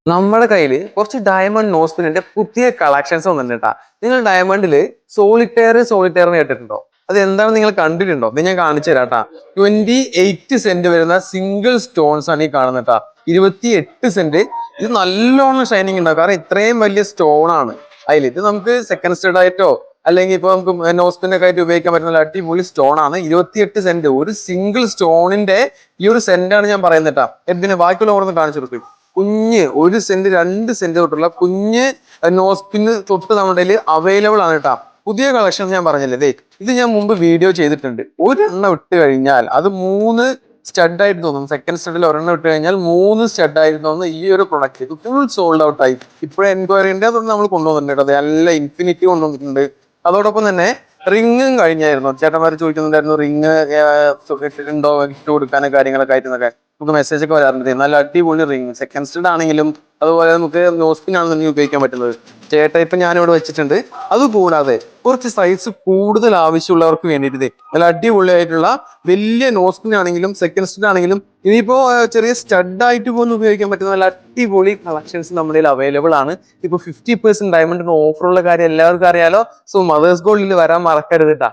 നമ്മുടെ കയ്യിൽ കുറച്ച് ഡയമണ്ട് നോസ്പിനിന്റെ പുതിയ കളക്ഷൻസ് വന്നിട്ടുണ്ട് കേട്ടാ. നിങ്ങൾ ഡയമണ്ടില് സോളിറ്റയർ കേട്ടിട്ടുണ്ടോ? അത് എന്താണ് നിങ്ങൾ കണ്ടിട്ടുണ്ടോ? ഇത് ഞാൻ കാണിച്ചു തരാം കേട്ടാ. 28 സെന്റ് വരുന്ന സിംഗിൾ സ്റ്റോൺസ് ആണ് ഈ കാണുന്നത് കേട്ടാ. 28 സെന്റ്. ഇത് നല്ലോണം ഷൈനിങ് ഉണ്ടാവും, കാരണം ഇത്രയും വലിയ സ്റ്റോൺ ആണ് അതിൽ. ഇത് നമുക്ക് സെക്കൻഡ് സ്റ്റഡ് ആയിട്ടോ അല്ലെങ്കിൽ ഇപ്പൊ നമുക്ക് നോസ്പിൻ ഒക്കെ ആയിട്ട് ഉപയോഗിക്കാൻ പറ്റുന്ന അടിപൊളി സ്റ്റോൺ ആണ്. 28 സെന്റ് ഒരു സിംഗിൾ സ്റ്റോണിന്റെ ഈ ഒരു സെന്റ് ആണ് ഞാൻ പറയുന്നത് കേട്ടാ. എന്തിന് ബാക്കിയുള്ള ഓർന്ന് കാണിച്ചു കൊടുക്കും. കുഞ്ഞ് 1 സെന്റ് 2 സെന്റ് തൊട്ടുള്ള കുഞ്ഞ് നോസ്പിന് തൊട്ട് നമ്മുടെ അവൈലബിൾ ആണ് കേട്ടാ. പുതിയ കളക്ഷൻ ഞാൻ പറഞ്ഞില്ലേ, ദേ ഇത് ഞാൻ മുമ്പ് വീഡിയോ ചെയ്തിട്ടുണ്ട്. ഒരെണ്ണം ഇട്ട് കഴിഞ്ഞാൽ അത് 3 സ്റ്റഡ് ആയിട്ട് തോന്നും. സെക്കൻഡ് സ്റ്റഡിൽ ഒരെണ്ണം ഇട്ട് കഴിഞ്ഞാൽ 3 സ്റ്റഡ് ആയിട്ട് തോന്നുന്ന ഈ ഒരു പ്രൊഡക്റ്റ് ഫുൾ സോൾഡ് ഔട്ട് ആയി. ഇപ്പോഴും എൻക്വയറി ഉണ്ട്, അതൊന്നും നമ്മൾ കൊണ്ടുവന്നിട്ടുണ്ട് കേട്ടോ. നല്ല ഇൻഫിനിറ്റി കൊണ്ടുവന്നിട്ടുണ്ട്. അതോടൊപ്പം തന്നെ റിങ്ങും കഴിഞ്ഞായിരുന്നു. ചേട്ടന്മാർ ചോദിക്കുന്നുണ്ടായിരുന്നു റിങ് ഇട്ടിട്ടുണ്ടോ, ഇട്ട് കൊടുക്കാനോ കാര്യങ്ങളൊക്കെ ആയിരുന്നൊക്കെ നമുക്ക് മെസ്സേജ് ഒക്കെ വരാറുണ്ട്. നല്ല അടിപൊളി റിങ് സെക്കൻഡ് സ്റ്റഡ് ആണെങ്കിലും അതുപോലെ നമുക്ക് നോസ്പിൻ ആണെന്നുണ്ടെങ്കിൽ ഉപയോഗിക്കാൻ പറ്റുന്നത് ചേട്ടാ ഇപ്പൊ ഞാനിവിടെ വെച്ചിട്ടുണ്ട്. അതുകൂടാതെ കുറച്ച് സൈസ് കൂടുതൽ ആവശ്യമുള്ളവർക്ക് വേണ്ടിയിട്ട് നല്ല അടിപൊളിയായിട്ടുള്ള വലിയ നോസ്പിൻ ആണെങ്കിലും സെക്കൻഡ് സ്റ്റഡ് ആണെങ്കിലും ഇനിയിപ്പോ ചെറിയ സ്റ്റഡ് ആയിട്ട് പോലും ഉപയോഗിക്കാൻ പറ്റുന്ന നല്ല അടിപൊളി കളക്ഷൻസ് നമ്മുടെ അവൈലബിൾ ആണ്. ഇപ്പൊ 50% ഡയമണ്ടിന് ഓഫറുള്ള കാര്യം എല്ലാവർക്കും അറിയാലോ. സോ മദേഴ്സ് ഗോൾഡിൽ വരാൻ മറക്കരുത് കേട്ടാ.